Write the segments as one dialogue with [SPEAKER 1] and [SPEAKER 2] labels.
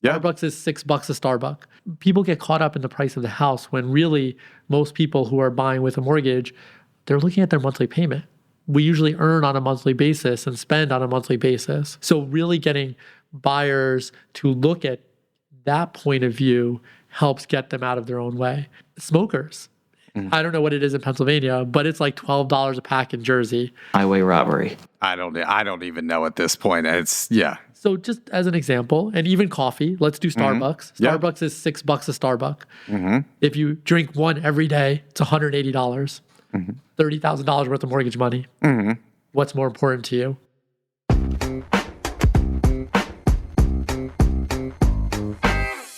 [SPEAKER 1] Yeah.
[SPEAKER 2] Starbucks is $6 a Starbucks. People get caught up in the price of the house when really most people who are buying with a mortgage, they're looking at their monthly payment. We usually earn on a monthly basis and spend on a monthly basis. So really getting buyers to look at that point of view helps get them out of their own way. Smokers. I don't know what it is in Pennsylvania, but it's like $12 a pack in Jersey.
[SPEAKER 3] Highway robbery.
[SPEAKER 1] I don't even know at this point. Yeah.
[SPEAKER 2] So just as an example, and even coffee, let's do Starbucks.
[SPEAKER 1] Yeah.
[SPEAKER 2] Starbucks is $6 a Starbucks. If you drink one every day, it's $180. $30,000 worth of mortgage money. What's more important to you?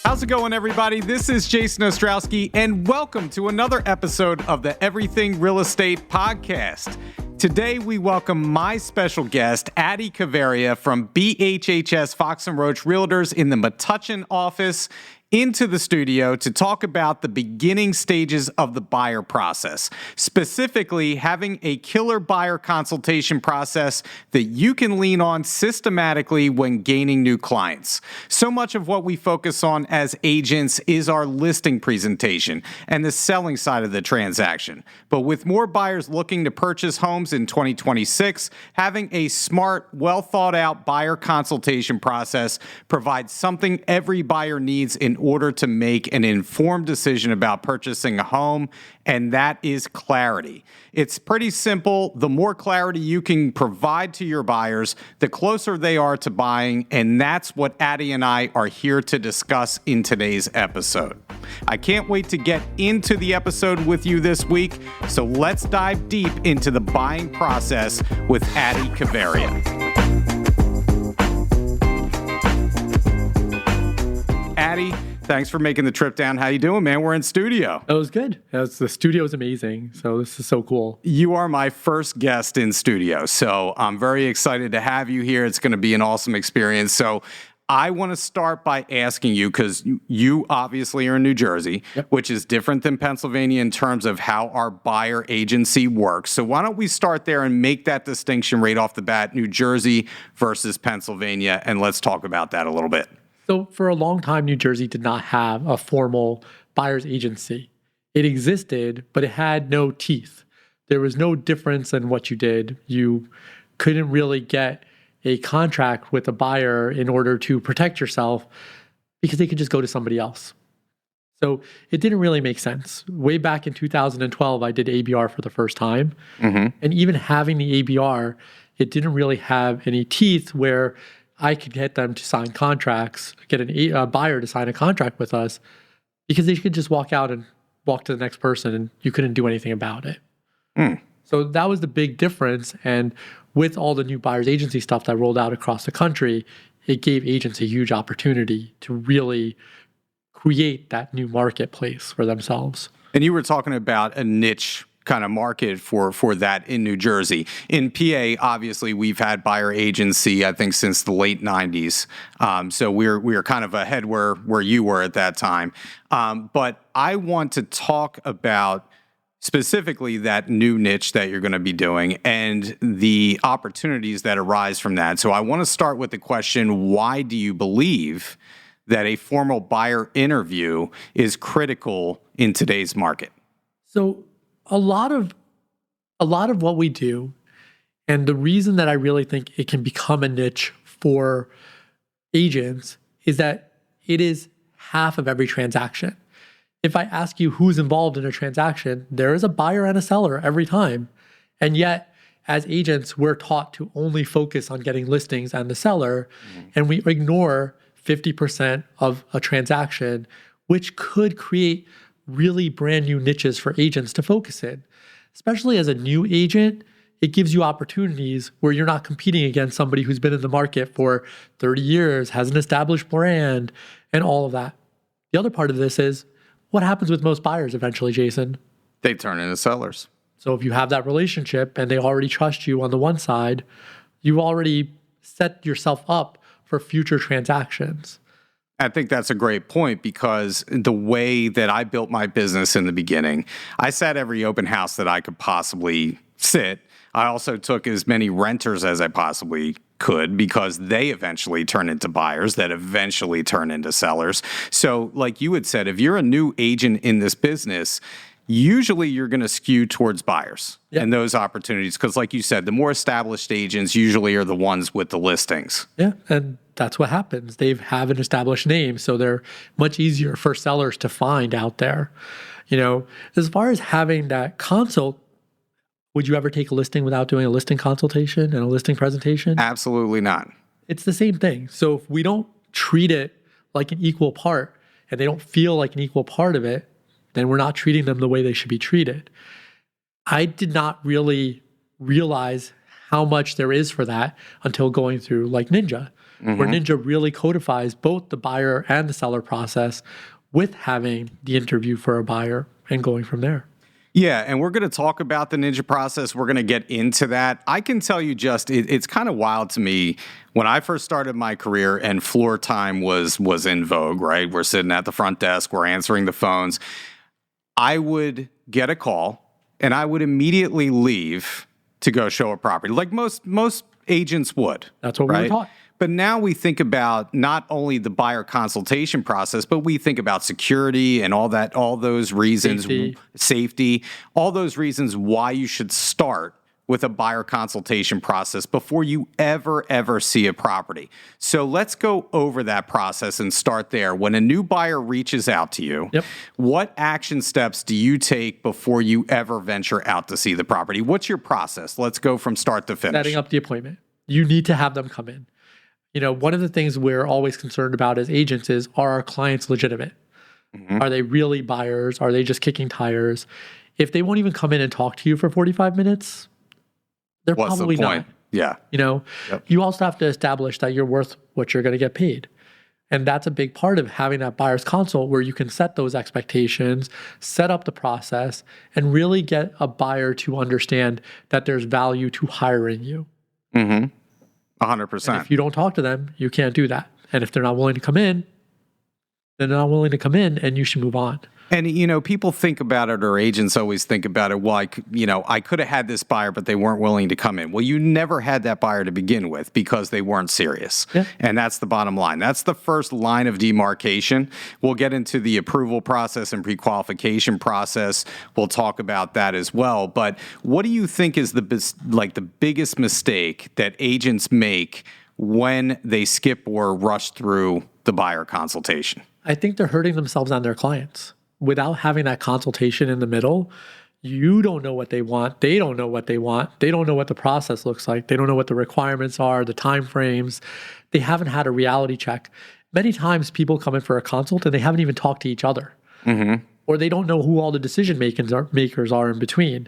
[SPEAKER 1] How's it going, everybody? This is Jason Ostrowski, and welcome to another episode of the Everything Real Estate Podcast. Today, we welcome my special guest, Adi Kaveria from BHHS Fox & Roach Realtors in the Metuchen office, into the studio to talk about the beginning stages of the buyer process, specifically having a killer buyer consultation process that you can lean on systematically when gaining new clients. So much of what we focus on as agents is our listing presentation and the selling side of the transaction. But with more buyers looking to purchase homes in 2026, having a smart, well thought out buyer consultation process provides something every buyer needs in order to make an informed decision about purchasing a home, and that is clarity. It's pretty simple. The more clarity you can provide to your buyers, the closer they are to buying, and that's what Adi and I are here to discuss in today's episode. I can't wait to get into the episode with you this week, so let's dive deep into the buying process with Adi Kaveria. Adi, thanks for making the trip down. How you doing, man? We're in studio.
[SPEAKER 2] That was good. The studio is amazing. So this is so cool.
[SPEAKER 1] You are my first guest in studio, so I'm very excited to have you here. It's going to be an awesome experience. So I want to start by asking you, because you obviously are in New Jersey, which is different than Pennsylvania in terms of how our buyer agency works. So why don't we start there and make that distinction right off the bat, New Jersey versus Pennsylvania, and let's talk about that a little bit.
[SPEAKER 2] So for a long time, New Jersey did not have a formal buyer's agency. It existed, but it had no teeth. There was no difference in what you did. You couldn't really get a contract with a buyer in order to protect yourself because they could just go to somebody else. So it didn't really make sense. Way back in 2012, I did ABR for the first time. And even having the ABR, it didn't really have any teeth where I could get them to sign contracts, get a buyer to sign a contract with us, because they could just walk out and walk to the next person and you couldn't do anything about it. So that was the big difference. And with all the new buyer's agency stuff that rolled out across the country, it gave agents a huge opportunity to really create that new marketplace for themselves.
[SPEAKER 1] And you were talking about a niche kind of market for that in New Jersey. In PA, obviously, we've had buyer agency, I think, since the late 90s. So we're kind of ahead where you were at that time. But I want to talk about specifically that new niche that you're going to be doing and the opportunities that arise from that. So I want to start with the question, why do you believe that a formal buyer interview is critical in today's market?
[SPEAKER 2] So a lot of what we do, and the reason that I really think it can become a niche for agents, is that it is half of every transaction. If I ask you who's involved in a transaction, there is a buyer and a seller every time. And yet, as agents, we're taught to only focus on getting listings and the seller, and we ignore 50% of a transaction, which could create really brand new niches for agents to focus in. Especially as a new agent, it gives you opportunities where you're not competing against somebody who's been in the market for 30 years, has an established brand, and all of that. The other part of this is, what happens with most buyers eventually, Jason?
[SPEAKER 1] They turn into sellers.
[SPEAKER 2] So if you have that relationship and they already trust you on the one side, you already set yourself up for future transactions.
[SPEAKER 1] I think that's a great point, because the way that I built my business in the beginning, I sat every open house that I could possibly sit. I also took as many renters as I possibly could because they eventually turn into buyers that eventually turn into sellers. So like you had said, if you're a new agent in this business, usually you're going to skew towards buyers and those opportunities because like you said, the more established agents usually are the ones with the listings.
[SPEAKER 2] Yeah, and that's what happens. They have an established name, so they're much easier for sellers to find out there. As far as having that consult, would you ever take a listing without doing a listing consultation and a listing presentation?
[SPEAKER 1] Absolutely not.
[SPEAKER 2] It's the same thing. So if we don't treat it like an equal part and they don't feel like an equal part of it, then we're not treating them the way they should be treated. I did not really realize how much there is for that until going through like Ninja, where Ninja really codifies both the buyer and the seller process with having the interview for a buyer and going from there.
[SPEAKER 1] Yeah, and we're going to talk about the Ninja process. We're going to get into that. I can tell you it's kind of wild to me when I first started my career and floor time was in vogue, right? We're sitting at the front desk, we're answering the phones. I would get a call and I would immediately leave to go show a property like most agents would.
[SPEAKER 2] That's what we were taught.
[SPEAKER 1] But now we think about not only the buyer consultation process, but we think about security and all those reasons, safety, all those reasons why you should start with a buyer consultation process before you ever see a property. So let's go over that process and start there. When a new buyer reaches out to you, what action steps do you take before you ever venture out to see the property? What's your process? Let's go from start to finish.
[SPEAKER 2] Setting up the appointment. You need to have them come in. One of the things we're always concerned about as agents is, are our clients legitimate? Are they really buyers? Are they just kicking tires? If they won't even come in and talk to you for 45 minutes, they're probably not.
[SPEAKER 1] Yeah.
[SPEAKER 2] You also have to establish that you're worth what you're going to get paid. And that's a big part of having that buyer's consult where you can set those expectations, set up the process, and really get a buyer to understand that there's value to hiring you.
[SPEAKER 1] 100%.
[SPEAKER 2] And if you don't talk to them, you can't do that. And if they're not willing to come in, then they're not willing to come in and you should move on.
[SPEAKER 1] And, people think about it, or agents always think about it, well, I could have had this buyer, but they weren't willing to come in. Well, you never had that buyer to begin with because they weren't serious. Yeah. And that's the bottom line. That's the first line of demarcation. We'll get into the approval process and pre-qualification process. We'll talk about that as well. But what do you think is the biggest mistake that agents make when they skip or rush through the buyer consultation?
[SPEAKER 2] I think they're hurting themselves and their clients. Without having that consultation in the middle, you don't know what they want. They don't know what they want. They don't know what the process looks like. They don't know what the requirements are, the timeframes. They haven't had a reality check. Many times people come in for a consult and they haven't even talked to each other. Or they don't know who all the decision makers are in between.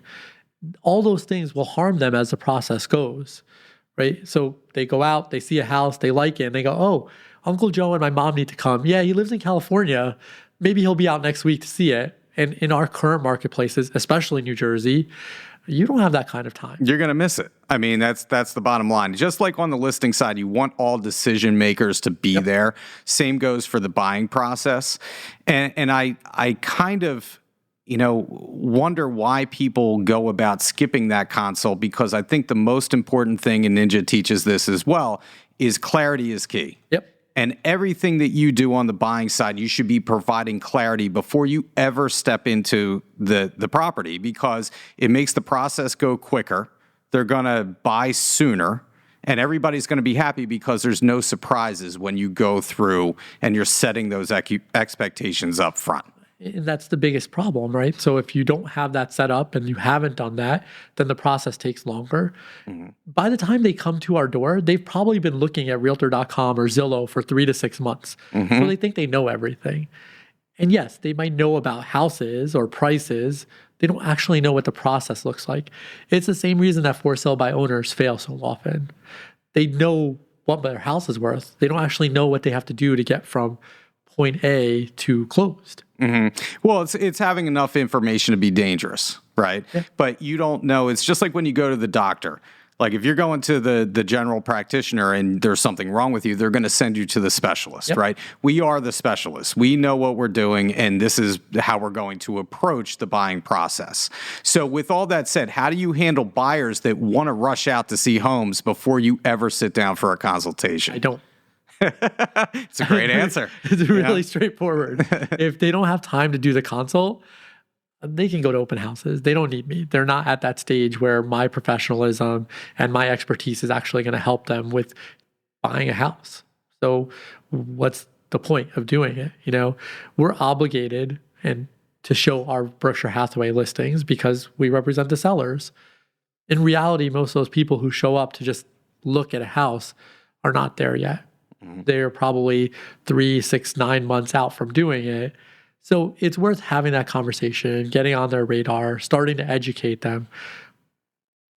[SPEAKER 2] All those things will harm them as the process goes, right? So they go out, they see a house, they like it, and they go, oh, Uncle Joe and my mom need to come. Yeah, he lives in California. Maybe he'll be out next week to see it. And in our current marketplaces, especially New Jersey, you don't have that kind of time.
[SPEAKER 1] You're going to miss it. I mean, that's the bottom line. Just like on the listing side, you want all decision makers to be there. Same goes for the buying process. And I kind of, wonder why people go about skipping that consult, because I think the most important thing, and Ninja teaches this as well, is clarity is key. And everything that you do on the buying side, you should be providing clarity before you ever step into the property, because it makes the process go quicker. They're going to buy sooner, and everybody's going to be happy because there's no surprises when you go through and you're setting those expectations up front.
[SPEAKER 2] And that's the biggest problem, right? So if you don't have that set up and you haven't done that, then the process takes longer. By the time they come to our door, they've probably been looking at Realtor.com or Zillow for 3 to 6 months. So they think they know everything. And yes, they might know about houses or prices. They don't actually know what the process looks like. It's the same reason that for sale by owners fail so often. They know what their house is worth. They don't actually know what they have to do to get from point A to closed.
[SPEAKER 1] Well, it's having enough information to be dangerous, right? But you don't know. It's just like when you go to the doctor. Like if you're going to the general practitioner and there's something wrong with you, they're going to send you to the specialist, right? We are the specialists. We know what we're doing, and this is how we're going to approach the buying process. So with all that said, how do you handle buyers that want to rush out to see homes before you ever sit down for a consultation?
[SPEAKER 2] I don't.
[SPEAKER 1] It's a great answer.
[SPEAKER 2] It's really straightforward. If they don't have time to do the consult, they can go to open houses. They don't need me. They're not at that stage where my professionalism and my expertise is actually going to help them with buying a house. So what's the point of doing it? We're obligated and to show our Berkshire Hathaway listings because we represent the sellers. In reality, most of those people who show up to just look at a house are not there yet. They're probably 3, 6, 9 months out from doing it. So it's worth having that conversation, getting on their radar, starting to educate them.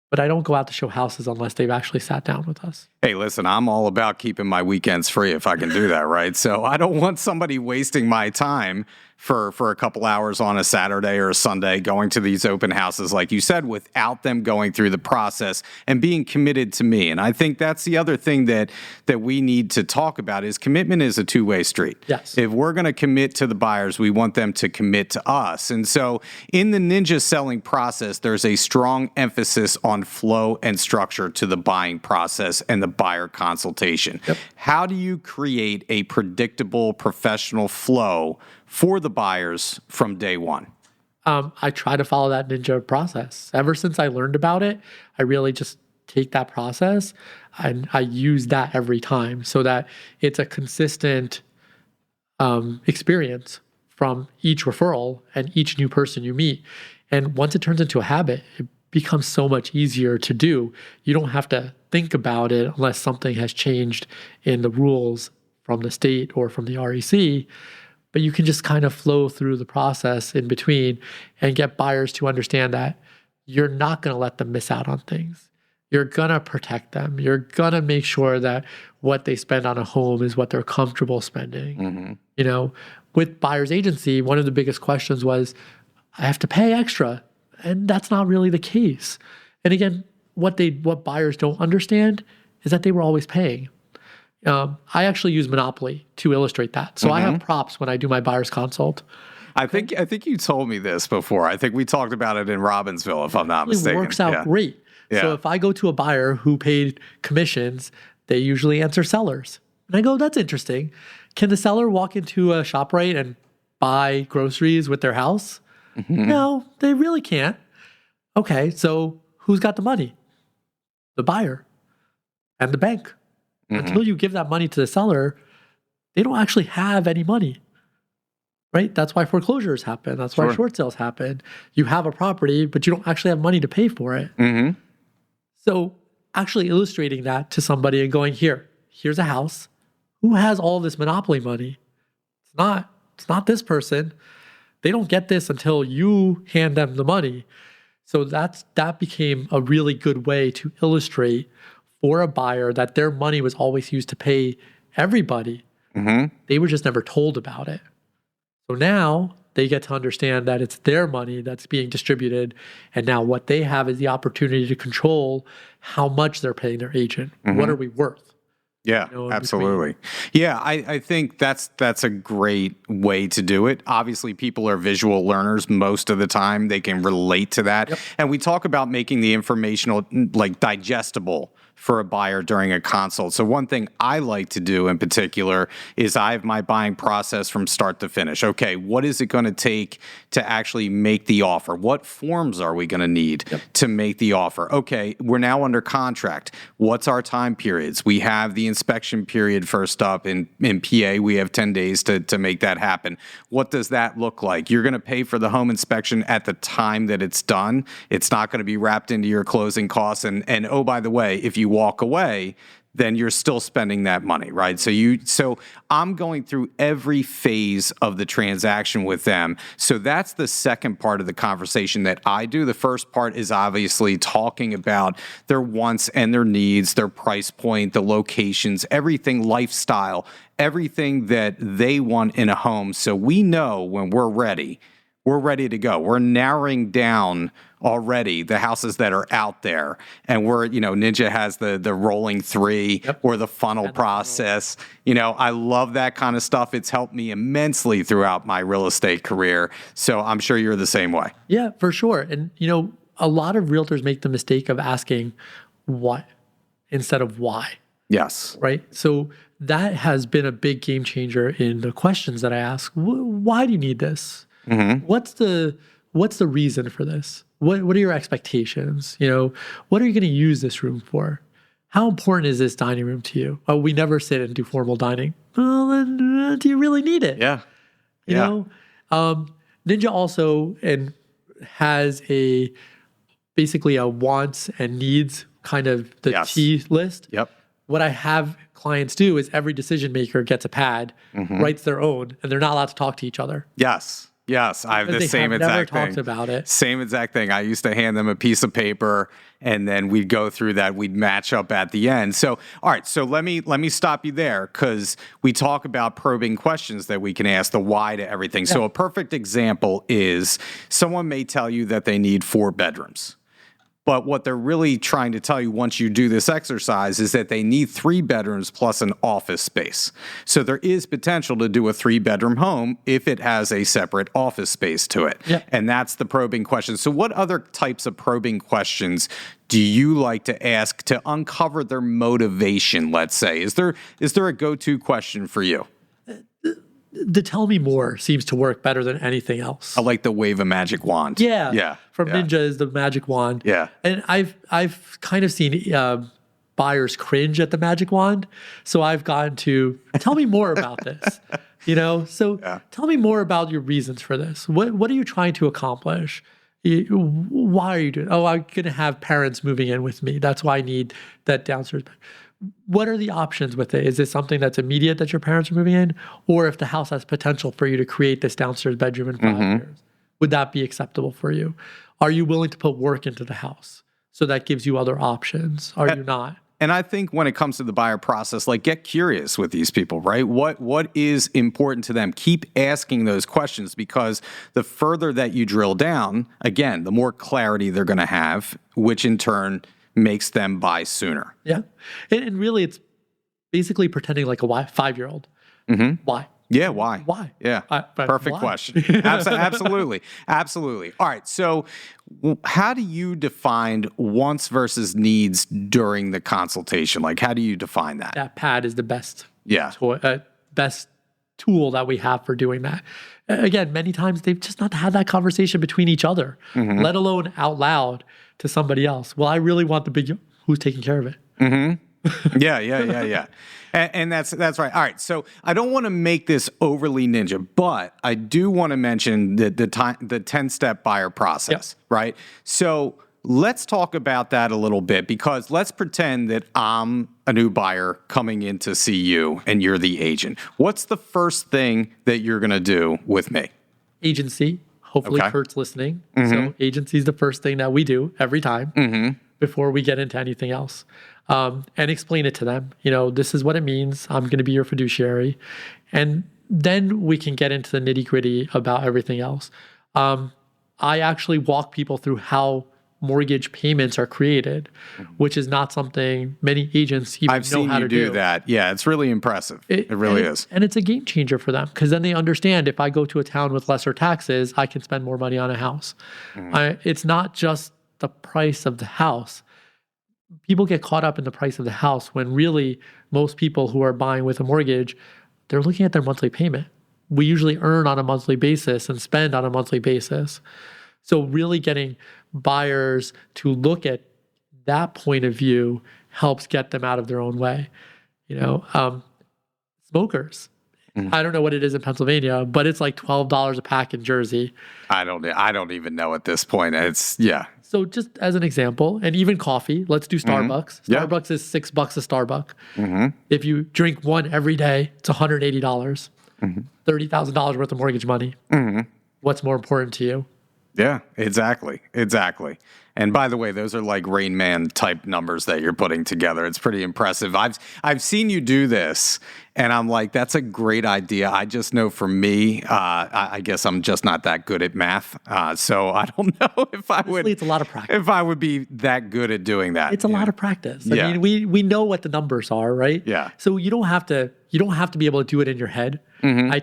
[SPEAKER 2] But I don't go out to show houses unless they've actually sat down with us.
[SPEAKER 1] Hey, listen, I'm all about keeping my weekends free if I can do that, right? So I don't want somebody wasting my time for a couple hours on a Saturday or a Sunday going to these open houses, like you said, without them going through the process and being committed to me. And I think that's the other thing that we need to talk about is commitment is a two-way street.
[SPEAKER 2] Yes.
[SPEAKER 1] If we're going to commit to the buyers, we want them to commit to us. And so in the ninja selling process, there's a strong emphasis on flow and structure to the buying process and the buyer consultation. How do you create a predictable professional flow for the buyers from day one?
[SPEAKER 2] I try to follow that ninja process. Ever since I learned about it, I really just take that process and I use that every time so that it's a consistent experience from each referral and each new person you meet. And once it turns into a habit, it becomes so much easier to do. You don't have to think about it unless something has changed in the rules from the state or from the REC. But you can just kind of flow through the process in between and get buyers to understand that you're not going to let them miss out on things. You're going to protect them. You're going to make sure that what they spend on a home is what they're comfortable spending. With buyer's agency, one of the biggest questions was, I have to pay extra. And that's not really the case. And again, what buyers don't understand is that they were always paying. I actually use Monopoly to illustrate that. So I have props when I do my buyer's consult.
[SPEAKER 1] I think you told me this before. I think we talked about it in Robbinsville, if I'm not mistaken.
[SPEAKER 2] It works out great.
[SPEAKER 1] Yeah.
[SPEAKER 2] So if I go to a buyer who paid commissions, they usually answer sellers. And I go, that's interesting. Can the seller walk into a ShopRite and buy groceries with their house? No, they really can't. Okay, so who's got the money? The buyer and the bank. Until you give that money to the seller, they don't actually have any money, right? That's why foreclosures happen. That's why short sales happen. You have a property, but you don't actually have money to pay for it. So actually illustrating that to somebody and going, here's a house. Who has all this monopoly money? It's not this person. They don't get this until you hand them the money. So that became a really good way to illustrate for a buyer that their money was always used to pay everybody. They were just never told about it. So now they get to understand that it's their money that's being distributed. And now what they have is the opportunity to control how much they're paying their agent. What are we worth?
[SPEAKER 1] Yeah, absolutely. Yeah, I think that's a great way to do it. Obviously, people are visual learners most of the time. They can relate to that. And we talk about making the informational digestible for a buyer during a consult. So one thing I like to do in particular is I have my buying process from start to finish. Okay, what is it going to take to actually make the offer? What forms are we going to need to make the offer? Okay, we're now under contract. What's our time periods? We have the inspection period first up. In PA, we have 10 days to make that happen. What does that look like? You're going to pay for the home inspection at the time that it's done. It's not going to be wrapped into your closing costs. And oh, by the way, if you walk away, then you're still spending that money, right? So I'm going through every phase of the transaction with them. So that's the second part of the conversation that I do. The first part is obviously talking about their wants and their needs, their price point, the locations, everything, lifestyle, everything that they want in a home. So we know when we're ready, we're ready to go. We're narrowing down already the houses that are out there. And Ninja has the rolling 3 or the funnel process. I love that kind of stuff. It's helped me immensely throughout my real estate career. So I'm sure you're the same way.
[SPEAKER 2] Yeah, for sure. And, a lot of realtors make the mistake of asking what instead of why.
[SPEAKER 1] Yes.
[SPEAKER 2] Right. So that has been a big game changer in the questions that I ask. Why do you need this? Mm-hmm. What's the reason for this? What are your expectations? What are you going to use this room for? How important is this dining room to you? Oh, we never sit and do formal dining. Well, then do you really need it?
[SPEAKER 1] Yeah.
[SPEAKER 2] You know, Ninja also has basically a wants and needs kind of the T list.
[SPEAKER 1] Yep.
[SPEAKER 2] What I have clients do is every decision maker gets a pad, writes their own, and they're not allowed to talk to each other.
[SPEAKER 1] Yes. I have the same exact thing.
[SPEAKER 2] Never talked about it.
[SPEAKER 1] Same exact thing. I used to hand them a piece of paper, and then we'd go through that. We'd match up at the end. So, all right. So let me stop you there, because we talk about probing questions that we can ask, the why to everything. Yeah. So a perfect example is someone may tell you that they need 4 bedrooms. But what they're really trying to tell you once you do this exercise is that they need 3 bedrooms plus an office space. So there is potential to do a 3-bedroom home if it has a separate office space to it. Yeah. And that's the probing question. So what other types of probing questions do you like to ask to uncover their motivation, let's say? Is there a go-to question for you?
[SPEAKER 2] The tell me more seems to work better than anything else.
[SPEAKER 1] I like the wave a magic wand.
[SPEAKER 2] Yeah. From Ninja is the magic wand.
[SPEAKER 1] Yeah.
[SPEAKER 2] And I've kind of seen buyers cringe at the magic wand. So I've gotten to tell me more about this. Tell me more about your reasons for this. What are you trying to accomplish? Why are you doing it? Oh, I'm going to have parents moving in with me. That's why I need that downstairs bed. What are the options with it? Is this something that's immediate that your parents are moving in? Or if the house has potential for you to create this downstairs bedroom in 5 years, would that be acceptable for you? Are you willing to put work into the house? So that gives you other options. Are you not?
[SPEAKER 1] And I think when it comes to the buyer process, get curious with these people, right? What is important to them? Keep asking those questions, because the further that you drill down, again, the more clarity they're going to have, which in turn makes them buy sooner.
[SPEAKER 2] Yeah. And really, it's basically pretending like a 5-year-old. Why?
[SPEAKER 1] Yeah, why?
[SPEAKER 2] Why?
[SPEAKER 1] Yeah, perfect question. Absolutely. All right, so how do you define wants versus needs during the consultation? How do you define that?
[SPEAKER 2] That pad is the best best tool that we have for doing that. Again, many times they've just not had that conversation between each other, let alone out loud to somebody else. Well, I really want the big, who's taking care of it?
[SPEAKER 1] Yeah. And that's right. All right. So I don't want to make this overly ninja, but I do want to mention the 10-step buyer process, right? So let's talk about that a little bit, because let's pretend that I'm a new buyer coming in to see you and you're the agent. What's the first thing that you're going to do with me?
[SPEAKER 2] Agency. Hopefully Kurt's listening. So agency is the first thing that we do every time before we get into anything else. And explain it to them. This is what it means. I'm going to be your fiduciary. And then we can get into the nitty-gritty about everything else. I actually walk people through how mortgage payments are created, which is not something many agents even know how to do.
[SPEAKER 1] I've seen you do that. Yeah, it's really impressive. It really is.
[SPEAKER 2] And it's a game changer for them, because then they understand if I go to a town with lesser taxes, I can spend more money on a house. It's not just the price of the house. People get caught up in the price of the house when really most people who are buying with a mortgage, they're looking at their monthly payment. We usually earn on a monthly basis and spend on a monthly basis. So really getting buyers to look at that point of view helps get them out of their own way. Smokers. I don't know what it is in Pennsylvania, but it's like $12 a pack in Jersey.
[SPEAKER 1] I don't even know at this point.
[SPEAKER 2] So just as an example, and even coffee, let's do Starbucks. Starbucks is $6 a Starbucks. If you drink one every day, it's $180, $30,000 worth of mortgage money. What's more important to you?
[SPEAKER 1] Yeah, exactly. Exactly. And by the way, those are like Rain Man type numbers that you're putting together. It's pretty impressive. I've seen you do this, and I'm like, that's a great idea. I just know for me, I guess I'm just not that good at math. So I don't know if I would.
[SPEAKER 2] It's a lot of practice.
[SPEAKER 1] If I would be that good at doing that.
[SPEAKER 2] It's a lot of practice. I
[SPEAKER 1] Yeah.
[SPEAKER 2] mean, we know what the numbers are, right?
[SPEAKER 1] Yeah.
[SPEAKER 2] So you don't have to be able to do it in your head. I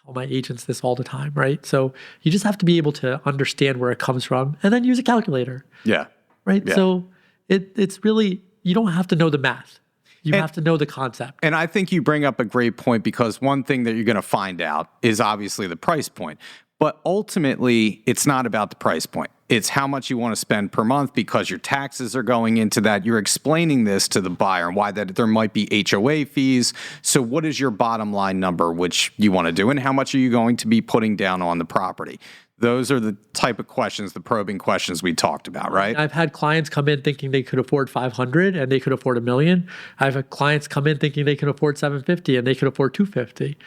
[SPEAKER 2] tell my agents this all the time, right? So you just have to be able to understand where it comes from and then use a calculator.
[SPEAKER 1] Yeah.
[SPEAKER 2] Right.
[SPEAKER 1] Yeah.
[SPEAKER 2] So it's really, you don't have to know the math. You have to know the concept.
[SPEAKER 1] And I think you bring up a great point, because one thing that you're going to find out is obviously the price point. But ultimately, it's not about the price point. It's how much you want to spend per month, because your taxes are going into that. You're explaining this to the buyer and why that there might be HOA fees. So what is your bottom line number, which you want to do, and how much are you going to be putting down on the property? Those are the type of questions, the probing questions we talked about, right?
[SPEAKER 2] I've had clients come in thinking they could afford 500 and they could afford $1 million. I've had clients come in thinking they could afford 750 and they could afford 250.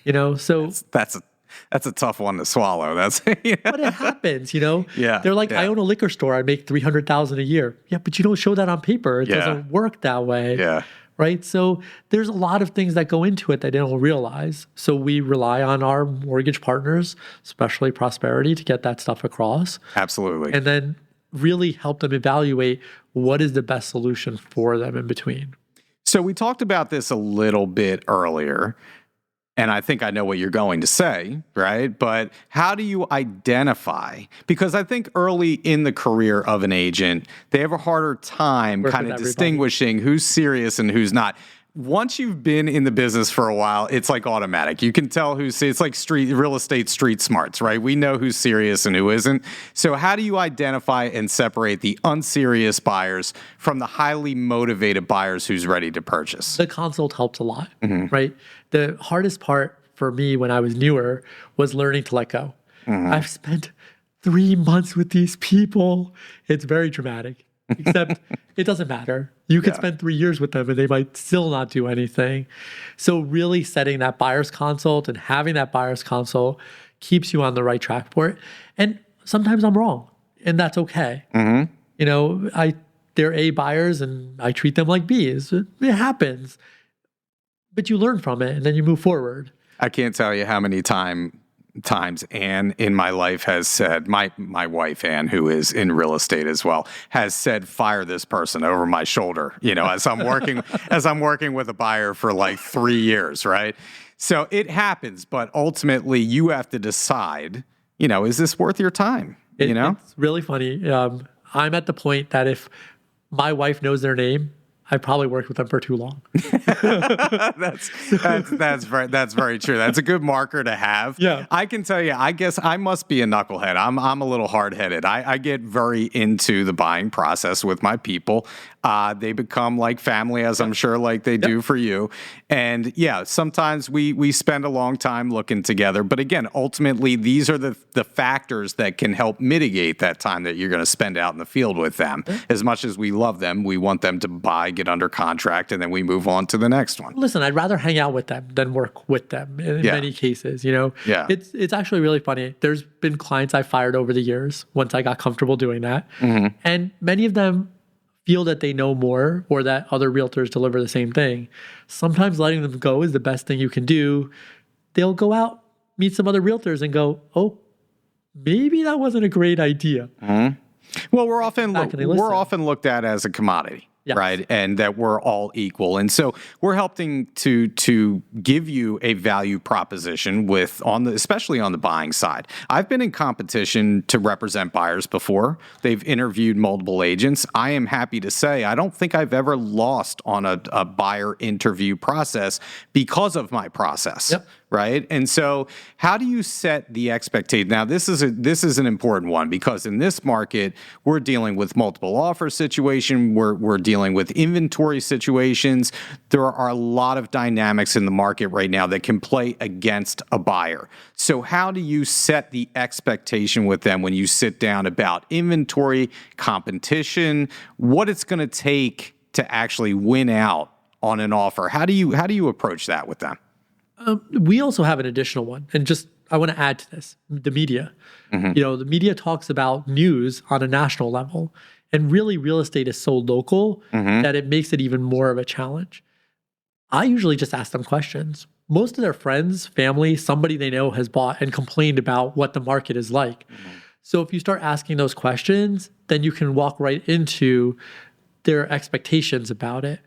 [SPEAKER 2] You know, so
[SPEAKER 1] that's a tough one to swallow. That's
[SPEAKER 2] but it happens, you know.
[SPEAKER 1] Yeah,
[SPEAKER 2] they're like,
[SPEAKER 1] yeah.
[SPEAKER 2] I own a liquor store. I make $300,000 a year. Yeah, but you don't show that on paper. It doesn't work that way.
[SPEAKER 1] Yeah.
[SPEAKER 2] Right. So there's a lot of things that go into it that they don't realize. So we rely on our mortgage partners, especially Prosperity, to get that stuff across.
[SPEAKER 1] Absolutely.
[SPEAKER 2] And then really help them evaluate what is the best solution for them in between.
[SPEAKER 1] So we talked about this a little bit earlier, and I think I know what you're going to say, right? But how do you identify? Because I think early in the career of an agent, they have a harder time kind of distinguishing who's serious and who's not. Once you've been in the business for a while, it's like automatic. You can tell it's like real estate street smarts, right? We know who's serious and who isn't. So how do you identify and separate the unserious buyers from the highly motivated buyers who's ready to purchase?
[SPEAKER 2] The consult helps a lot, right? The hardest part for me when I was newer was learning to let go. I've spent 3 months with these people. It's very dramatic, except it doesn't matter. You could spend 3 years with them and they might still not do anything. So really setting that buyer's consult and having that buyer's consult keeps you on the right track for it. And sometimes I'm wrong, and that's okay. You know, they're A buyers and I treat them like Bs. It happens. But you learn from it and then you move forward.
[SPEAKER 1] I can't tell you how many times Anne in my life has said, my wife Anne, who is in real estate as well, has said, fire this person over my shoulder, you know, as I'm working with a buyer for like 3 years, right? So it happens, but ultimately you have to decide, you know, is this worth your time? You know?
[SPEAKER 2] It's really funny. I'm at the point that if my wife knows their name, I probably worked with them for too long.
[SPEAKER 1] That's very true. That's a good marker to have.
[SPEAKER 2] Yeah.
[SPEAKER 1] I can tell you, I guess I must be a knucklehead. I'm a little hard-headed. I get very into the buying process with my people. They become like family, as I'm sure like they do for you. And yeah, sometimes we spend a long time looking together. But again, ultimately, these are the factors that can help mitigate that time that you're going to spend out in the field with them. As much as we love them, we want them to buy, get under contract, and then we move on to the next one.
[SPEAKER 2] Listen, I'd rather hang out with them than work with them in many cases, you know?
[SPEAKER 1] Yeah.
[SPEAKER 2] It's actually really funny. There's been clients I fired over the years once I got comfortable doing that. And many of them feel that they know more or that other realtors deliver the same thing. Sometimes letting them go is the best thing you can do. They'll go out, meet some other realtors and go, oh, maybe that wasn't a great idea.
[SPEAKER 1] Well, we're often looked at as a commodity. Yes. Right. And that we're all equal. And so we're helping to give you a value proposition especially on the buying side. I've been in competition to represent buyers before. They've interviewed multiple agents. I am happy to say I don't think I've ever lost on a buyer interview process because of my process.
[SPEAKER 2] Yep.
[SPEAKER 1] Right. And so how do you set the expectation? Now, this is an important one, because in this market, we're dealing with multiple offer situation. We're dealing with inventory situations. There are a lot of dynamics in the market right now that can play against a buyer. So how do you set the expectation with them when you sit down about inventory, competition, what it's going to take to actually win out on an offer? How do you approach that with them?
[SPEAKER 2] We also have an additional one, and I want to add to this, the media. The media talks about news on a national level, and really real estate is so local that it makes it even more of a challenge. I usually just ask them questions. Most of their friends, family, somebody they know has bought and complained about what the market is like. So if you start asking those questions, then you can walk right into their expectations about it,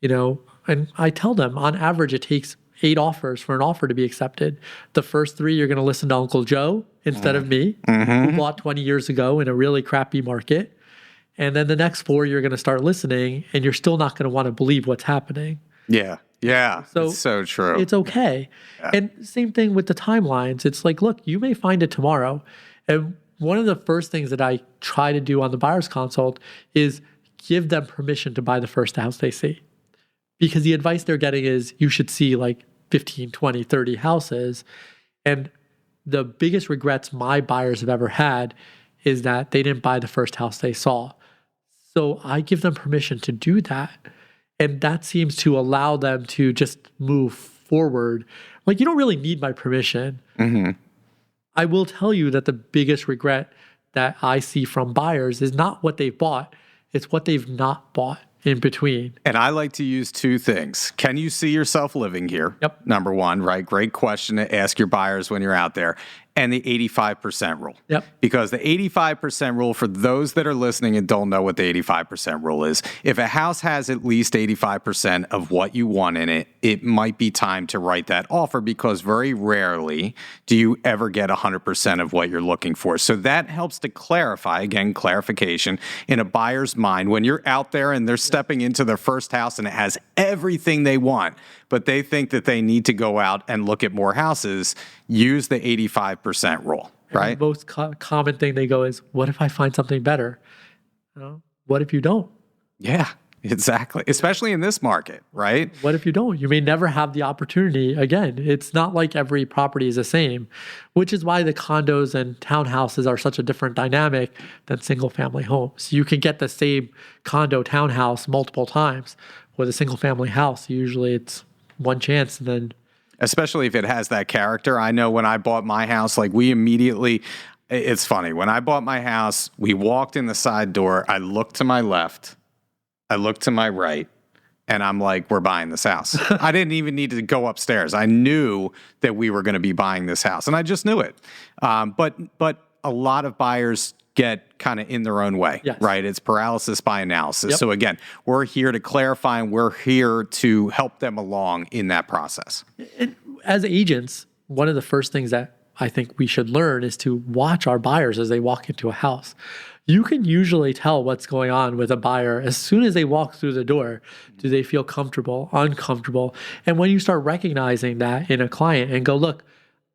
[SPEAKER 2] and I tell them on average, it takes 8 offers for an offer to be accepted. The first 3, you're going to listen to Uncle Joe instead of me, who bought 20 years ago in a really crappy market. And then the next 4, you're going to start listening, and you're still not going to want to believe what's happening.
[SPEAKER 1] Yeah. It's so true.
[SPEAKER 2] It's okay. Yeah. And same thing with the timelines. It's like, look, you may find it tomorrow. And one of the first things that I try to do on the buyer's consult is give them permission to buy the first house they see. Because the advice they're getting is you should see like 15, 20, 30 houses. And the biggest regrets my buyers have ever had is that they didn't buy the first house they saw. So I give them permission to do that. And that seems to allow them to just move forward. Like, you don't really need my permission. I will tell you that the biggest regret that I see from buyers is not what they've bought, it's what they've not bought in between.
[SPEAKER 1] And I like to use 2 things. Can you see yourself living here?
[SPEAKER 2] Yep.
[SPEAKER 1] Number 1, right? Great question to ask your buyers when you're out there. And the 85% rule.
[SPEAKER 2] Yep.
[SPEAKER 1] Because the 85% rule, for those that are listening and don't know what the 85% rule is, if a house has at least 85% of what you want in it, it might be time to write that offer, because very rarely do you ever get 100% of what you're looking for. So that helps to clarify, again, clarification in a buyer's mind when you're out there and they're stepping into their first house and it has everything they want, but they think that they need to go out and look at more houses. Use the 85% rule, right?
[SPEAKER 2] And the most common thing they go is, what if I find something better? What if you don't?
[SPEAKER 1] Yeah, exactly. Especially in this market, right?
[SPEAKER 2] What if you don't? You may never have the opportunity again. It's not like every property is the same, which is why the condos and townhouses are such a different dynamic than single family homes. You can get the same condo townhouse multiple times. With a single family house, usually it's one chance, and then
[SPEAKER 1] especially if it has that character. I know when I bought my house, like it's funny. When I bought my house, we walked in the side door. I looked to my left, I looked to my right, and I'm like, we're buying this house. I didn't even need to go upstairs. I knew that we were going to be buying this house, and I just knew it. But a lot of buyers get kind of in their own way, yes. Right? It's paralysis by analysis. Yep. So again, we're here to clarify, and we're here to help them along in that process.
[SPEAKER 2] And as agents, one of the first things that I think we should learn is to watch our buyers as they walk into a house. You can usually tell what's going on with a buyer as soon as they walk through the door. Do they feel comfortable, uncomfortable? And when you start recognizing that in a client and go, look,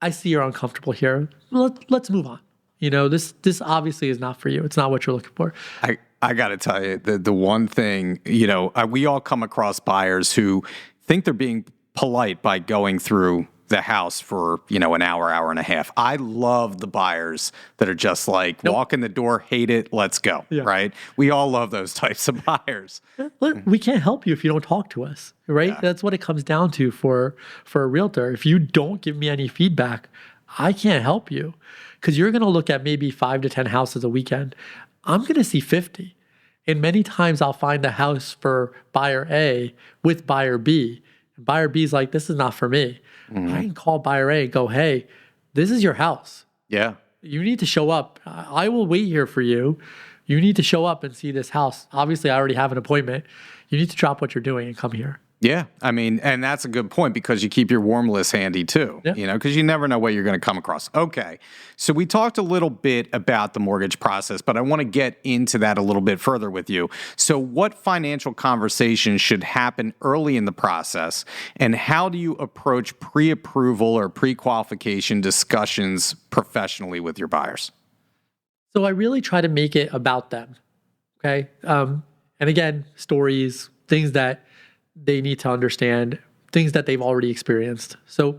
[SPEAKER 2] I see you're uncomfortable here. Let's move on. This obviously is not for you. It's not what you're looking for.
[SPEAKER 1] I got to tell you, the one thing, we all come across buyers who think they're being polite by going through the house for, an hour and a half. I love the buyers that are just like, walk in the door, hate it, let's go, right? We all love those types of buyers.
[SPEAKER 2] We can't help you if you don't talk to us, right? Yeah. That's what it comes down to for a realtor. If you don't give me any feedback, I can't help you. Because you're going to look at maybe 5 to 10 houses a weekend. I'm going to see 50. And many times I'll find a house for buyer A with buyer B. And buyer B is like, this is not for me. I can call buyer A and go, hey, this is your house.
[SPEAKER 1] Yeah.
[SPEAKER 2] You need to show up. I will wait here for you. You need to show up and see this house. Obviously, I already have an appointment. You need to drop what you're doing and come here.
[SPEAKER 1] Yeah, I mean, and that's a good point because you keep your warm list handy too, because you never know what you're going to come across. Okay, so we talked a little bit about the mortgage process, but I want to get into that a little bit further with you. So what financial conversations should happen early in the process, and how do you approach pre-approval or pre-qualification discussions professionally with your buyers?
[SPEAKER 2] So I really try to make it about them, okay? And again, stories, things that they need to understand, things that they've already experienced. So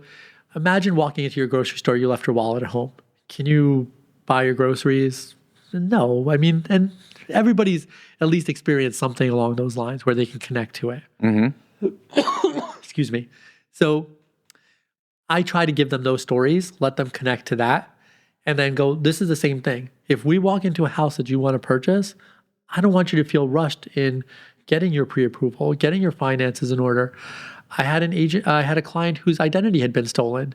[SPEAKER 2] imagine walking into your grocery store, you left your wallet at home. Can you buy your groceries? No. I mean, and everybody's at least experienced something along those lines where they can connect to it. Excuse me. So I try to give them those stories, let them connect to that, and then go, this is the same thing. If we walk into a house that you want to purchase, I don't want you to feel rushed in getting your pre-approval, getting your finances in order. I had a client whose identity had been stolen.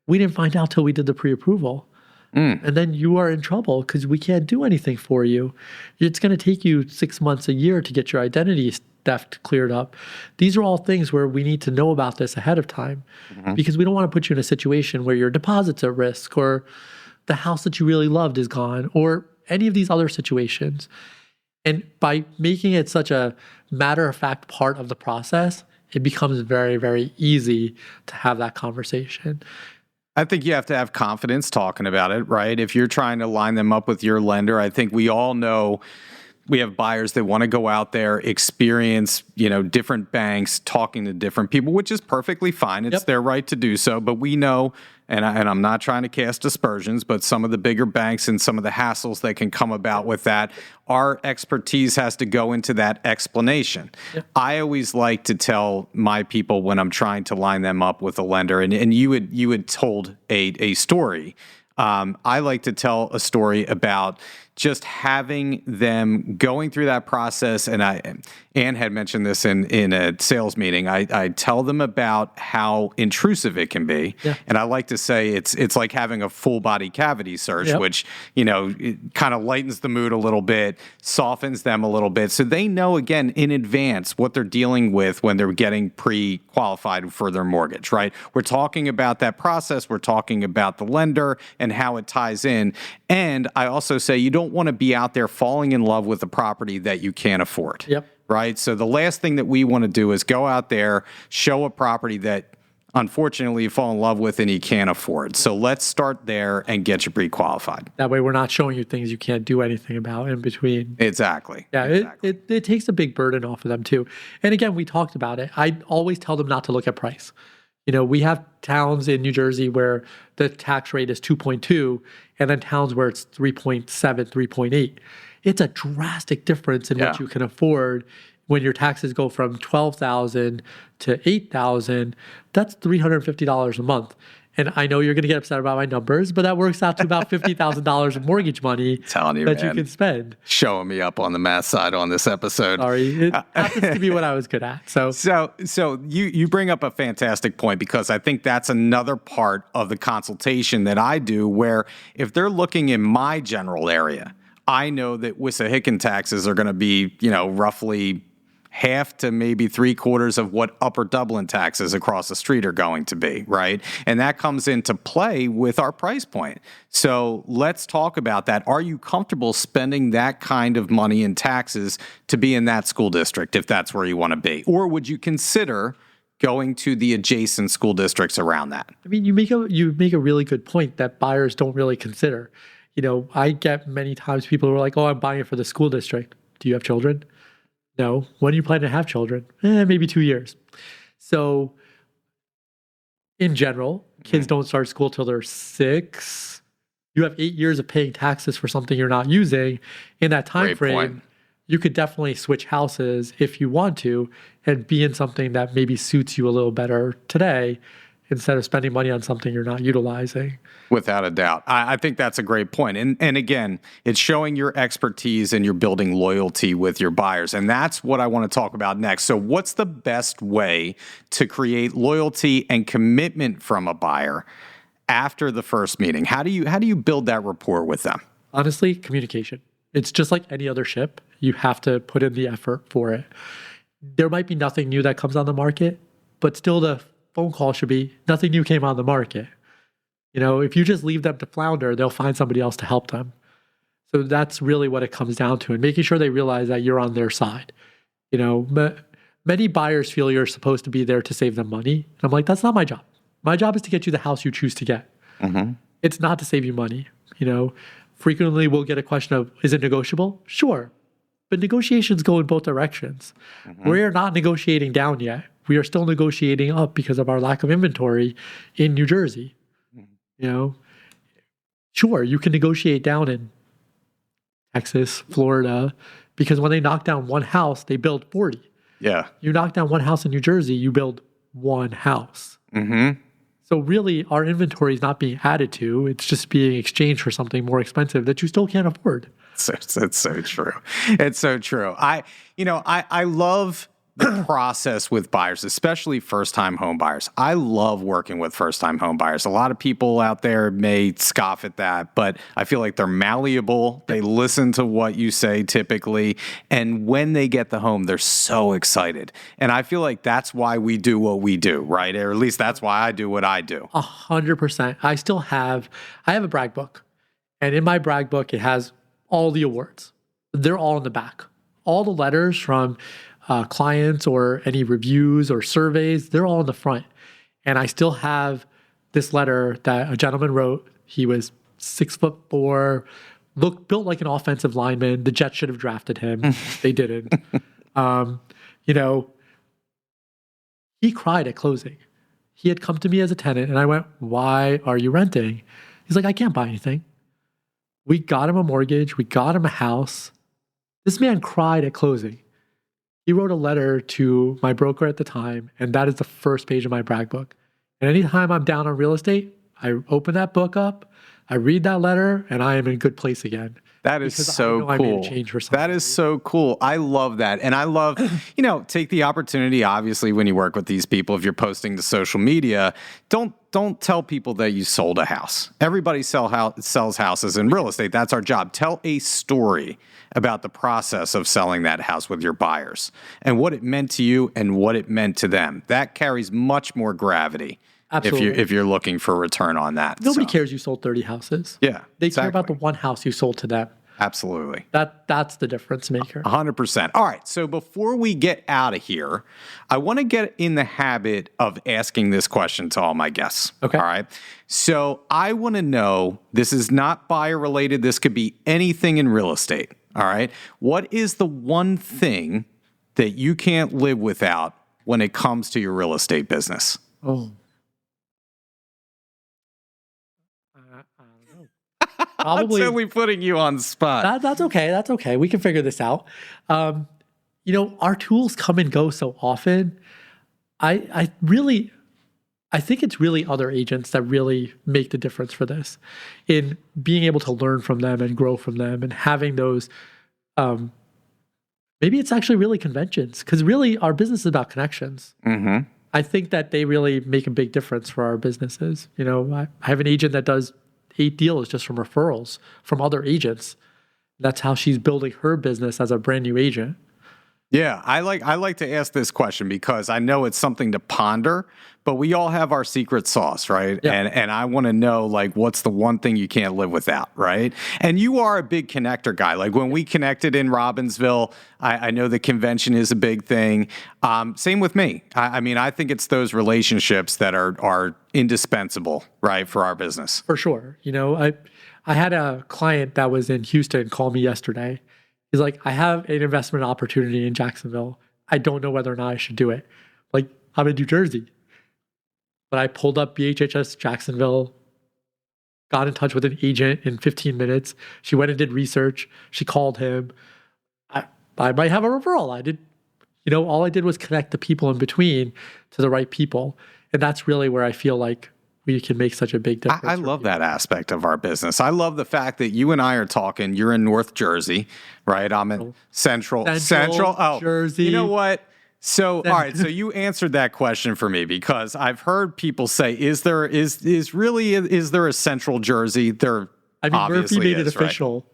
[SPEAKER 2] We didn't find out till we did the pre-approval. And then you are in trouble because we can't do anything for you. It's going to take you 6 months, a year to get your identity theft cleared up. These are all things where we need to know about this ahead of time because we don't want to put you in a situation where your deposit's at risk or the house that you really loved is gone or any of these other situations. And by making it such a matter-of-fact part of the process, it becomes very, very easy to have that conversation.
[SPEAKER 1] I think you have to have confidence talking about it, right? If you're trying to line them up with your lender, I think we all know we have buyers that want to go out there, experience, different banks, talking to different people, which is perfectly fine. It's their right to do so. But we know, and I'm not trying to cast aspersions, but some of the bigger banks and some of the hassles that can come about with that, our expertise has to go into that explanation. I always like to tell my people when I'm trying to line them up with a lender, and you had told a story. I like to tell a story about just having them going through that process. And Ann had mentioned this in a sales meeting. I tell them about how intrusive it can be. And I like to say it's like having a full body cavity search, which, it kind of lightens the mood a little bit, softens them a little bit. So they know, again, in advance what they're dealing with when they're getting pre-qualified for their mortgage, right? We're talking about that process. We're talking about the lender and how it ties in. And I also say you don't want to be out there falling in love with a property that you can't afford. Right? So the last thing that we want to do is go out there, show a property that unfortunately you fall in love with and you can't afford. So let's start there and get you pre-qualified.
[SPEAKER 2] That way we're not showing you things you can't do anything about in between.
[SPEAKER 1] Exactly.
[SPEAKER 2] Yeah, exactly. It takes a big burden off of them too. And again, we talked about it. I always tell them not to look at price. We have towns in New Jersey where the tax rate is 2.2 and then towns where it's 3.7, 3.8. It's a drastic difference in what you can afford when your taxes go from $12,000 to $8,000. That's $350 a month. And I know you're going to get upset about my numbers, but that works out to about $50,000 of mortgage money that you can spend.
[SPEAKER 1] Showing me up on the math side on this episode.
[SPEAKER 2] Sorry, it happens to be what I was good at.
[SPEAKER 1] So you bring up a fantastic point because I think that's another part of the consultation that I do where if they're looking in my general area, I know that Wissahickon taxes are going to be, roughly half to maybe 3/4 of what Upper Dublin taxes across the street are going to be, right? And that comes into play with our price point. So let's talk about that. Are you comfortable spending that kind of money in taxes to be in that school district if that's where you want to be? Or would you consider going to the adjacent school districts around that?
[SPEAKER 2] I mean, you make a really good point that buyers don't really consider. I get many times people who are like, oh, I'm buying it for the school district. Do you have children? No. When do you plan to have children? Maybe 2 years. So in general, kids don't start school till they're 6. You have 8 years of paying taxes for something you're not using. In that time frame, you could definitely switch houses if you want to and be in something that maybe suits you a little better today instead of spending money on something you're not utilizing.
[SPEAKER 1] Without a doubt. I think that's a great point. And again, it's showing your expertise and you're building loyalty with your buyers. And that's what I want to talk about next. So what's the best way to create loyalty and commitment from a buyer after the first meeting? How do you build that rapport with them?
[SPEAKER 2] Honestly, communication. It's just like any other ship. You have to put in the effort for it. There might be nothing new that comes on the market, but still the phone call should be nothing new came on the market. If you just leave them to flounder, they'll find somebody else to help them. So that's really what it comes down to, and making sure they realize that you're on their side. Many buyers feel you're supposed to be there to save them money. And I'm like, that's not my job. My job is to get you the house you choose to get. It's not to save you money. Frequently we'll get a question of, is it negotiable? Sure. But negotiations go in both directions. We're not negotiating down yet. We are still negotiating up because of our lack of inventory in New Jersey. Sure, you can negotiate down in Texas, Florida, because when they knock down one house, they build 40.
[SPEAKER 1] Yeah.
[SPEAKER 2] You knock down one house in New Jersey, you build one house. So So really, our inventory is not being added to. It's just being exchanged for something more expensive that you still can't afford.
[SPEAKER 1] It's so true. It's so true. I love the process with buyers, especially first-time home buyers. I love working with first-time home buyers. A lot of people out there may scoff at that, but I feel like they're malleable. They listen to what you say typically. And when they get the home, they're so excited. And I feel like that's why we do what we do, right? Or at least that's why I do what I do.
[SPEAKER 2] 100%. I have a brag book. And in my brag book, it has all the awards. They're all in the back. All the letters from clients or any reviews or surveys, they're all in the front. And I still have this letter that a gentleman wrote. He was 6'4", built like an offensive lineman. The Jets should have drafted him. They didn't. He cried at closing. He had come to me as a tenant and I went, "Why are you renting?" He's like, "I can't buy anything." We got him a mortgage. We got him a house. This man cried at closing. He wrote a letter to my broker at the time, and that is the first page of my brag book. And anytime I'm down on real estate, I open that book up, I read that letter, and I am in a good place again.
[SPEAKER 1] That is so cool.
[SPEAKER 2] I made a change for something.
[SPEAKER 1] That is so cool. I love that. And I love, take the opportunity, obviously, when you work with these people, if you're posting to social media, don't tell people that you sold a house. Everybody sells houses in real estate. That's our job. Tell a story about the process of selling that house with your buyers and what it meant to you and what it meant to them. That carries much more gravity. Absolutely. If you're looking for a return on that.
[SPEAKER 2] Nobody cares you sold 30 houses.
[SPEAKER 1] Yeah,
[SPEAKER 2] They care about the one house you sold to them.
[SPEAKER 1] Absolutely.
[SPEAKER 2] That's the difference maker.
[SPEAKER 1] 100%. All right. So before we get out of here, I want to get in the habit of asking this question to all my guests.
[SPEAKER 2] Okay.
[SPEAKER 1] All right. So I want to know, this is not buyer related. This could be anything in real estate. All right. What is the one thing that you can't live without when it comes to your real estate business?
[SPEAKER 2] Oh. Probably.
[SPEAKER 1] I'm certainly putting you on the spot.
[SPEAKER 2] That's okay. That's okay. We can figure this out. Our tools come and go so often. I think it's really other agents that really make the difference for this, in being able to learn from them and grow from them and having those. Maybe it's actually really conventions, because really our business is about connections.
[SPEAKER 1] Mm-hmm.
[SPEAKER 2] I think that they really make a big difference for our businesses. I have an agent that does 8 deals just from referrals from other agents. That's how she's building her business as a brand new agent.
[SPEAKER 1] Yeah, I like to ask this question because I know it's something to ponder, but we all have our secret sauce, right?
[SPEAKER 2] Yeah.
[SPEAKER 1] And I want to know, what's the one thing you can't live without, right? And you are a big connector guy. Like when we connected in Robbinsville, I know the convention is a big thing. Same with me. I think it's those relationships that are indispensable, right, for our business.
[SPEAKER 2] For sure. I had a client that was in Houston call me yesterday. He's like, "I have an investment opportunity in Jacksonville. I don't know whether or not I should do it." Like, I'm in New Jersey. But I pulled up BHHS Jacksonville, got in touch with an agent in 15 minutes. She went and did research. She called him. I might have a referral. All I did was connect the people in between to the right people. And that's really where I feel like we can make such a big difference.
[SPEAKER 1] I love that aspect of our business. I love the fact that you and I are talking. You're in North Jersey, right? I'm in Central. Oh,
[SPEAKER 2] Jersey.
[SPEAKER 1] You know what? So, all right. So you answered that question for me, because I've heard people say, "Is there a Central Jersey?" There,
[SPEAKER 2] Murphy made it
[SPEAKER 1] right?
[SPEAKER 2] official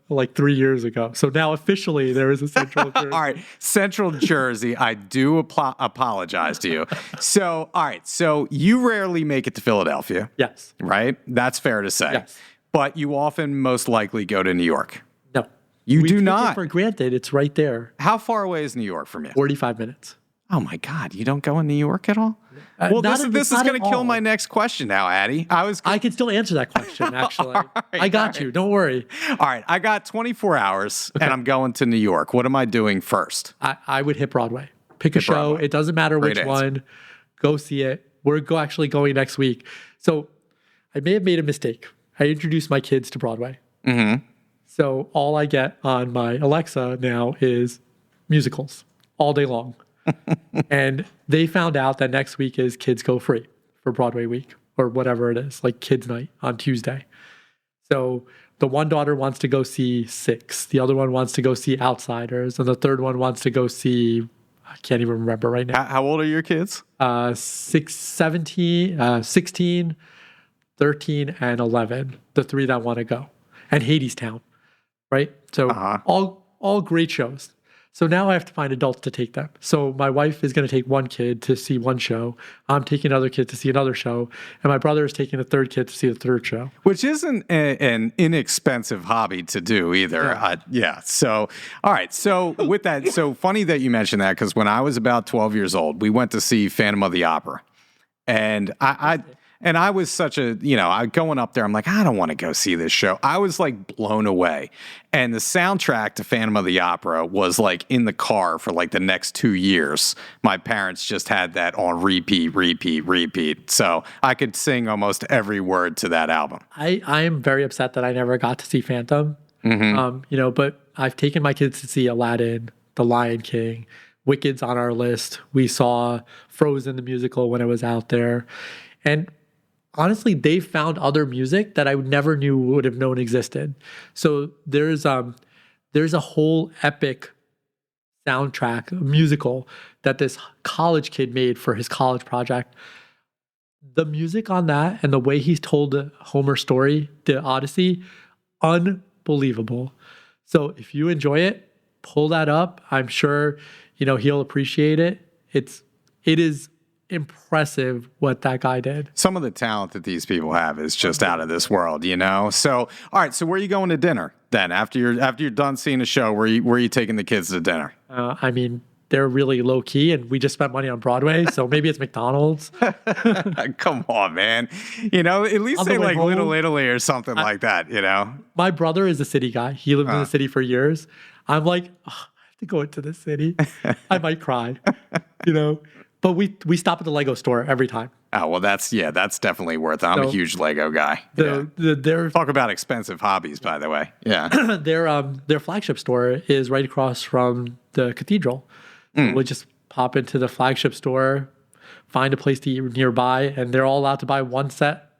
[SPEAKER 2] like 3 years ago. So now officially there is a Central Jersey.
[SPEAKER 1] All right, Central Jersey. I do apologize to you. So, all right. So you rarely make it to Philadelphia.
[SPEAKER 2] Yes.
[SPEAKER 1] Right? That's fair to say.
[SPEAKER 2] Yes.
[SPEAKER 1] But you often most likely go to New York.
[SPEAKER 2] No.
[SPEAKER 1] You do
[SPEAKER 2] take
[SPEAKER 1] not.
[SPEAKER 2] it for granted. It's right there.
[SPEAKER 1] How far away is New York from you?
[SPEAKER 2] 45 minutes.
[SPEAKER 1] Oh my God, you don't go in New York at all? Well, this is going to kill my next question now, Adi.
[SPEAKER 2] I can still answer that question, actually.
[SPEAKER 1] Right,
[SPEAKER 2] I got you. Don't worry.
[SPEAKER 1] All right, I got 24 hours, and I'm going to New York. What am I doing first?
[SPEAKER 2] I would hit Broadway. Pick a show.
[SPEAKER 1] Broadway.
[SPEAKER 2] It doesn't matter which one. Go see it. We're actually going next week. So I may have made a mistake. I introduced my kids to Broadway.
[SPEAKER 1] Mm-hmm.
[SPEAKER 2] So all I get on my Alexa now is musicals all day long. And they found out that next week is Kids Go Free for Broadway week. or whatever it is, like kids' night on Tuesday. So the one daughter wants to go see Six. The other one wants to go see Outsiders. And the third one wants to go see, I can't even remember right now.
[SPEAKER 1] How old are your kids?
[SPEAKER 2] 16, 13, and 11. The three that want to go. And Hadestown, right? So all great shows. So now I have to find adults to take them. So my wife is going to take one kid to see one show. I'm taking another kid to see another show. And my brother is taking a third kid to see the third show.
[SPEAKER 1] Which isn't an inexpensive hobby to do either. Yeah. So, all right. So with that, so funny that you mentioned that, because when I was about 12 years old, we went to see Phantom of the Opera. And I was such a, going up there, I'm like, I don't want to go see this show. I was like blown away. And the soundtrack to Phantom of the Opera was like in the car for like the next 2 years. My parents just had that on repeat. So I could sing almost every word to that album.
[SPEAKER 2] I am very upset that I never got to see Phantom. But I've taken my kids to see Aladdin, The Lion King, Wicked's on our list. We saw Frozen the musical when it was out there. And honestly, they found other music that I never knew would have known existed. So there's a whole epic soundtrack, musical that this college kid made for his college project. The music on that and the way he's told the Homer story, the Odyssey, unbelievable. So if you enjoy it, pull that up. I'm sure, he'll appreciate it. It is impressive what that guy did.
[SPEAKER 1] Some of the talent that these people have is just out of this world, So, all right. So where are you going to dinner then? After you're done seeing the show, where are you taking the kids to dinner?
[SPEAKER 2] They're really low key, and we just spent money on Broadway, so maybe it's McDonald's.
[SPEAKER 1] Come on, man. At least say like home, Little Italy or something like that.
[SPEAKER 2] My brother is a city guy. He lived in the city for years. I'm like, I have to go into the city. I might cry. But we stop at the Lego store every time.
[SPEAKER 1] Oh, well, that's definitely worth it. I'm a huge Lego guy. Talk about expensive hobbies, by the way. Yeah.
[SPEAKER 2] Their flagship store is right across from the cathedral. So we'll just pop into the flagship store, find a place to eat nearby, and they're all allowed to buy one set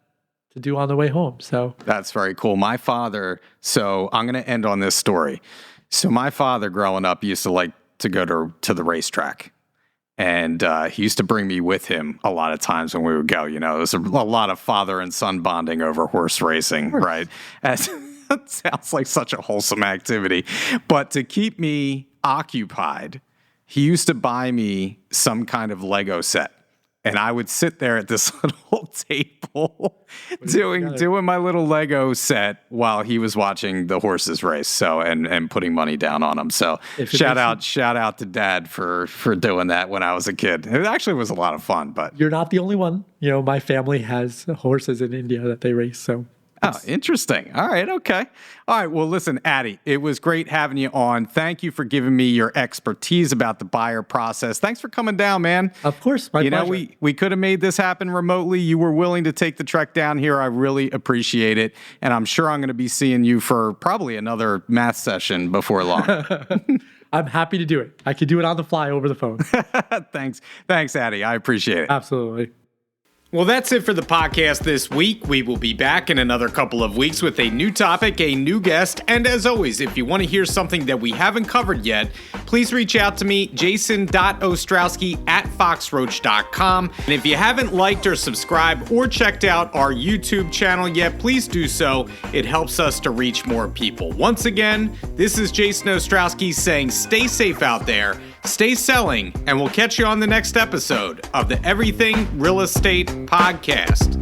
[SPEAKER 2] to do on the way home. So
[SPEAKER 1] that's very cool. My father, so I'm going to end on this story. So my father growing up used to like to go to the racetrack. And he used to bring me with him a lot of times when we would go. There was a lot of father and son bonding over horse racing, right? That sounds like such a wholesome activity. But to keep me occupied, he used to buy me some kind of Lego set. And I would sit there at this little table doing my little Lego set while he was watching the horses race. So and putting money down on them. So shout out to Dad for doing that when I was a kid. It actually was a lot of fun. But
[SPEAKER 2] you're not the only one. My family has horses in India that they race. So.
[SPEAKER 1] Oh, interesting. All right. Okay. All right. Well, listen, Adi, it was great having you on. Thank you for giving me your expertise about the buyer process. Thanks for coming down, man.
[SPEAKER 2] Of course. My pleasure.
[SPEAKER 1] We could have made this happen remotely. You were willing to take the trek down here. I really appreciate it. And I'm sure I'm going to be seeing you for probably another math session before long.
[SPEAKER 2] I'm happy to do it. I could do it on the fly over the phone.
[SPEAKER 1] Thanks, Adi. I appreciate it.
[SPEAKER 2] Absolutely.
[SPEAKER 1] Well, that's it for the podcast this week. We will be back in another couple of weeks with a new topic, a new guest. And as always, if you want to hear something that we haven't covered yet, please reach out to me, jason.ostrowski@foxroach.com. And if you haven't liked or subscribed or checked out our YouTube channel yet, please do so. It helps us to reach more people. Once again, this is Jason Ostrowski saying stay safe out there, stay selling, and we'll catch you on the next episode of the Everything Real Estate Podcast.